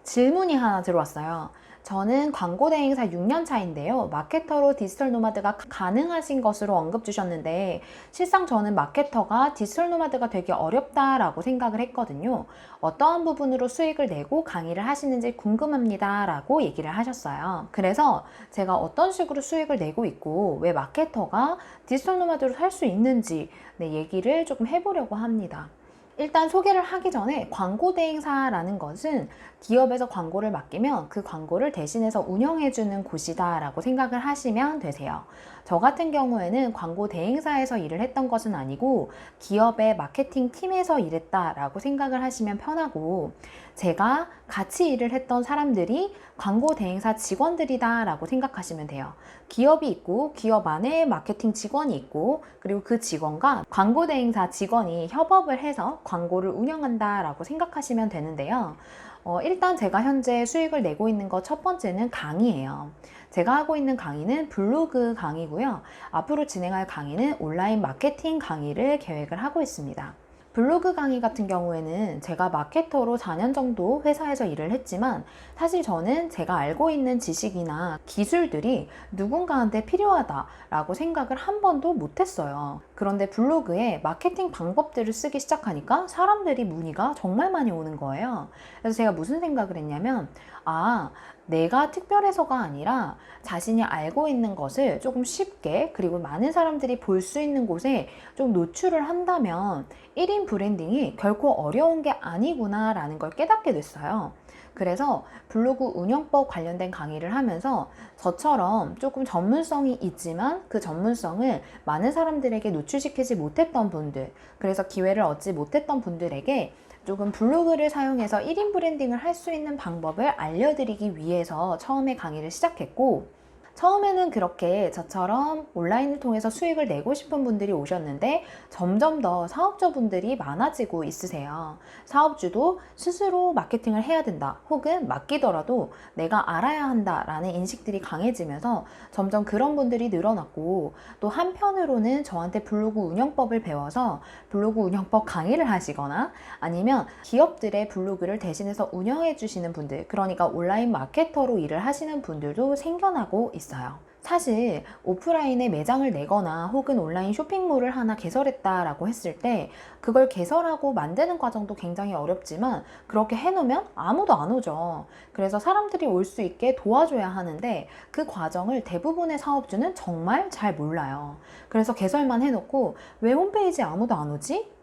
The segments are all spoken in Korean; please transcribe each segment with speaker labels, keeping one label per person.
Speaker 1: 질문이 하나 들어왔어요. 저는 광고 대행사 6년 차인데요. 마케터로 디지털 노마드가 가능하신 것으로 언급 주셨는데 실상 저는 마케터가 디지털 노마드가 되게 어렵다라고 생각을 했거든요. 어떠한 부분으로 수익을 내고 강의를 하시는지 궁금합니다 라고 얘기를 하셨어요. 그래서 제가 어떤 식으로 수익을 내고 있고 왜 마케터가 디지털 노마드로 살 수 있는지 얘기를 조금 해보려고 합니다. 일단 소개를 하기 전에 광고 대행사라는 것은 기업에서 광고를 맡기면 그 광고를 대신해서 운영해주는 곳이다 라고 생각을 하시면 되세요. 저 같은 경우에는 광고 대행사에서 일을 했던 것은 아니고 기업의 마케팅 팀에서 일했다 라고 생각을 하시면 편하고, 제가 같이 일을 했던 사람들이 광고 대행사 직원들이다 라고 생각하시면 돼요. 기업이 있고 기업 안에 마케팅 직원이 있고, 그리고 그 직원과 광고 대행사 직원이 협업을 해서 광고를 운영한다 라고 생각하시면 되는데요. 일단 제가 현재 수익을 내고 있는 것 첫 번째는 강의예요. 제가 하고 있는 강의는 블로그 강의고요. 앞으로 진행할 강의는 온라인 마케팅 강의를 계획을 하고 있습니다. 블로그 강의 같은 경우에는 제가 마케터로 4년 정도 회사에서 일을 했지만 사실 저는 제가 알고 있는 지식이나 기술들이 누군가한테 필요하다라고 생각을 한 번도 못했어요. 그런데 블로그에 마케팅 방법들을 쓰기 시작하니까 사람들이 문의가 정말 많이 오는 거예요. 그래서 제가 무슨 생각을 했냐면, 내가 특별해서가 아니라 자신이 알고 있는 것을 조금 쉽게, 그리고 많은 사람들이 볼 수 있는 곳에 좀 노출을 한다면 1인 브랜딩이 결코 어려운 게 아니구나 라는 걸 깨닫게 됐어요. 그래서 블로그 운영법 관련된 강의를 하면서 저처럼 조금 전문성이 있지만 그 전문성을 많은 사람들에게 노출시키지 못했던 분들, 그래서 기회를 얻지 못했던 분들에게 조금 블로그를 사용해서 1인 브랜딩을 할 수 있는 방법을 알려드리기 위해서 처음에 강의를 시작했고, 처음에는 그렇게 저처럼 온라인을 통해서 수익을 내고 싶은 분들이 오셨는데 점점 더 사업주분들이 많아지고 있으세요. 사업주도 스스로 마케팅을 해야 된다, 혹은 맡기더라도 내가 알아야 한다 라는 인식들이 강해지면서 점점 그런 분들이 늘어났고, 또 한편으로는 저한테 블로그 운영법을 배워서 블로그 운영법 강의를 하시거나 아니면 기업들의 블로그를 대신해서 운영해 주시는 분들, 그러니까 온라인 마케터로 일을 하시는 분들도 생겨나고 있어요. 사실 오프라인에 매장을 내거나 혹은 온라인 쇼핑몰을 하나 개설했다라고 했을 때 그걸 개설하고 만드는 과정도 굉장히 어렵지만 그렇게 해놓으면 아무도 안 오죠. 그래서 사람들이 올 수 있게 도와줘야 하는데 그 과정을 대부분의 사업주는 정말 잘 몰라요. 그래서 개설만 해놓고 왜 홈페이지에 아무도 안 오지?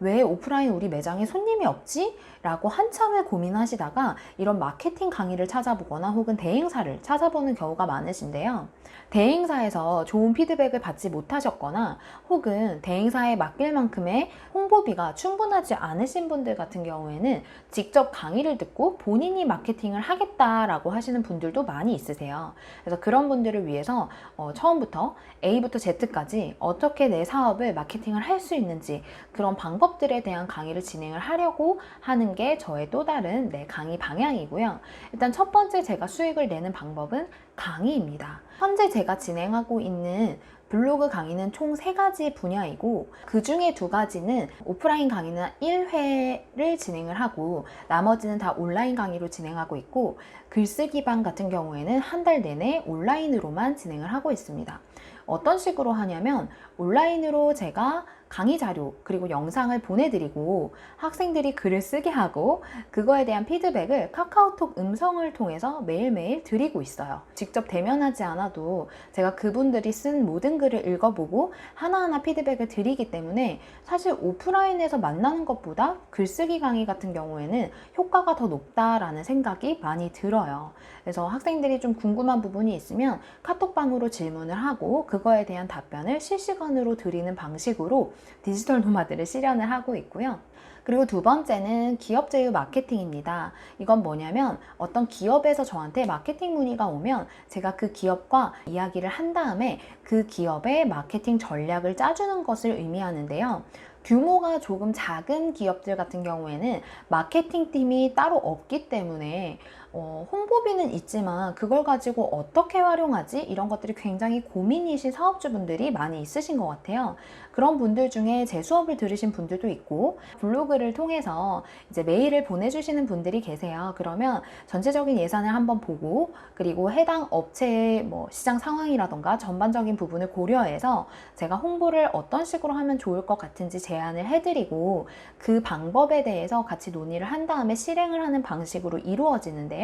Speaker 1: 왜 오프라인 우리 매장에 손님이 없지? 라고 한참을 고민하시다가 이런 마케팅 강의를 찾아보거나 혹은 대행사를 찾아보는 경우가 많으신데요. 대행사에서 좋은 피드백을 받지 못하셨거나 혹은 대행사에 맡길 만큼의 홍보비가 충분하지 않으신 분들 같은 경우에는 직접 강의를 듣고 본인이 마케팅을 하겠다라고 하시는 분들도 많이 있으세요. 그래서 그런 분들을 위해서 처음부터 A부터 Z까지 어떻게 내 사업을 마케팅을 할 수 있는지 그런 방법들에 대한 강의를 진행을 하려고 하는 게 저의 또 다른 강의 방향이고요. 일단 첫 번째 제가 수익을 내는 방법은 강의입니다. 현재 제가 진행하고 있는 블로그 강의는 총 3가지 분야이고, 그 중에 2가지는 오프라인 강의는 1회를 진행을 하고 나머지는 다 온라인 강의로 진행하고 있고, 글쓰기방 같은 경우에는 한 달 내내 온라인으로만 진행을 하고 있습니다. 어떤 식으로 하냐면 온라인으로 제가 강의 자료 그리고 영상을 보내드리고 학생들이 글을 쓰게 하고 그거에 대한 피드백을 카카오톡 음성을 통해서 매일매일 드리고 있어요. 직접 대면하지 않아도 제가 그분들이 쓴 모든 글을 읽어보고 하나하나 피드백을 드리기 때문에 사실 오프라인에서 만나는 것보다 글쓰기 강의 같은 경우에는 효과가 더 높다라는 생각이 많이 들어요. 그래서 학생들이 좀 궁금한 부분이 있으면 카톡방으로 질문을 하고 그거에 대한 답변을 실시간으로 드리는 방식으로 디지털 노마드를 실현을 하고 있고요. 그리고 2번째는 기업 제휴 마케팅입니다. 이건 뭐냐면 어떤 기업에서 저한테 마케팅 문의가 오면 제가 그 기업과 이야기를 한 다음에 그 기업의 마케팅 전략을 짜주는 것을 의미하는데요. 규모가 조금 작은 기업들 같은 경우에는 마케팅 팀이 따로 없기 때문에 홍보비는 있지만 그걸 가지고 어떻게 활용하지? 이런 것들이 굉장히 고민이신 사업주분들이 많이 있으신 것 같아요. 그런 분들 중에 제 수업을 들으신 분들도 있고 블로그를 통해서 이제 메일을 보내주시는 분들이 계세요. 그러면 전체적인 예산을 한번 보고 그리고 해당 업체의 시장 상황이라던가 전반적인 부분을 고려해서 제가 홍보를 어떤 식으로 하면 좋을 것 같은지 제안을 해드리고 그 방법에 대해서 같이 논의를 한 다음에 실행을 하는 방식으로 이루어지는데요.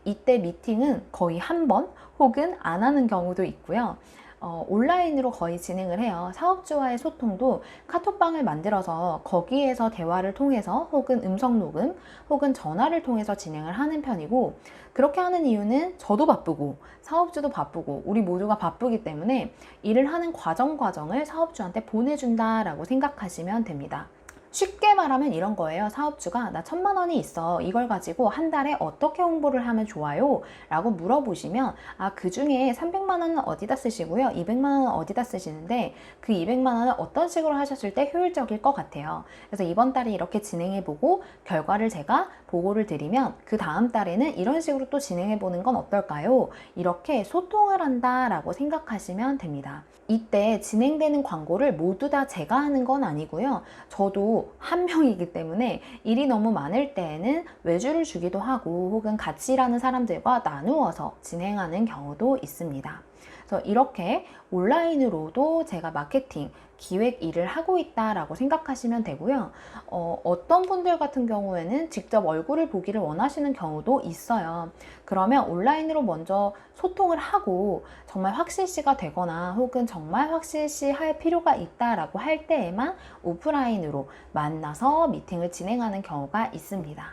Speaker 1: 이때 미팅은 거의 한 번 혹은 안 하는 경우도 있고요. 온라인으로 거의 진행을 해요. 사업주와의 소통도 카톡방을 만들어서 거기에서 대화를 통해서 혹은 음성 녹음 혹은 전화를 통해서 진행을 하는 편이고, 그렇게 하는 이유는 저도 바쁘고 사업주도 바쁘고 우리 모두가 바쁘기 때문에 일을 하는 과정을 사업주한테 보내준다라고 생각하시면 됩니다. 쉽게 말하면 이런 거예요. 사업주가 나 1,000만 원이 있어. 이걸 가지고 한 달에 어떻게 홍보를 하면 좋아요? 라고 물어보시면 그 중에 300만 원은 어디다 쓰시고요. 200만 원은 어디다 쓰시는데 그 200만 원은 어떤 식으로 하셨을 때 효율적일 것 같아요. 그래서 이번 달에 이렇게 진행해보고 결과를 제가 보고를 드리면 그 다음 달에는 이런 식으로 또 진행해보는 건 어떨까요? 이렇게 소통을 한다라고 생각하시면 됩니다. 이때 진행되는 광고를 모두 다 제가 하는 건 아니고요. 저도 한 명이기 때문에 일이 너무 많을 때에는 외주를 주기도 하고 혹은 같이 일하는 사람들과 나누어서 진행하는 경우도 있습니다. 그래서 이렇게 온라인으로도 제가 마케팅, 기획 일을 하고 있다라고 생각하시면 되고요. 어떤 분들 같은 경우에는 직접 얼굴을 보기를 원하시는 경우도 있어요. 그러면 온라인으로 먼저 소통을 하고 정말 확실시가 되거나 혹은 정말 확실시 할 필요가 있다라고 할 때에만 오프라인으로 만나서 미팅을 진행하는 경우가 있습니다.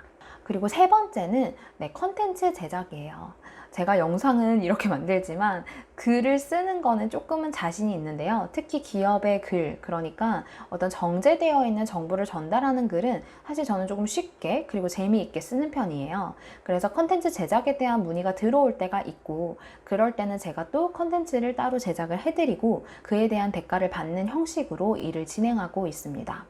Speaker 1: 그리고 세 번째는 컨텐츠 제작이에요. 제가 영상은 이렇게 만들지만 글을 쓰는 거는 조금은 자신이 있는데요. 특히 기업의 글, 그러니까 어떤 정제되어 있는 정보를 전달하는 글은 사실 저는 조금 쉽게 그리고 재미있게 쓰는 편이에요. 그래서 컨텐츠 제작에 대한 문의가 들어올 때가 있고 그럴 때는 제가 또 컨텐츠를 따로 제작을 해드리고 그에 대한 대가를 받는 형식으로 일을 진행하고 있습니다.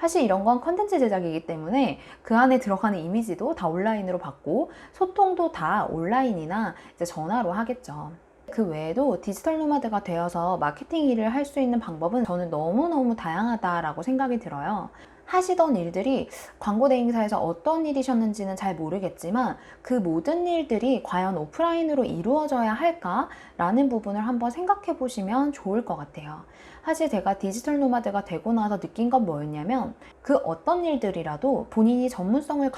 Speaker 1: 사실 이런 건 컨텐츠 제작이기 때문에 그 안에 들어가는 이미지도 다 온라인으로 받고 소통도 다 온라인이나 이제 전화로 하겠죠. 그 외에도 디지털 노마드가 되어서 마케팅 일을 할 수 있는 방법은 저는 너무너무 다양하다라고 생각이 들어요. 하시던 일들이 광고 대행사에서 어떤 일이셨는지는 잘 모르겠지만 그 모든 일들이 과연 오프라인으로 이루어져야 할까라는 부분을 한번 생각해 보시면 좋을 것 같아요. 사실 제가 디지털 노마드가 되고 나서 느낀 건 뭐였냐면 그 어떤 일들이라도 본인이 전문성을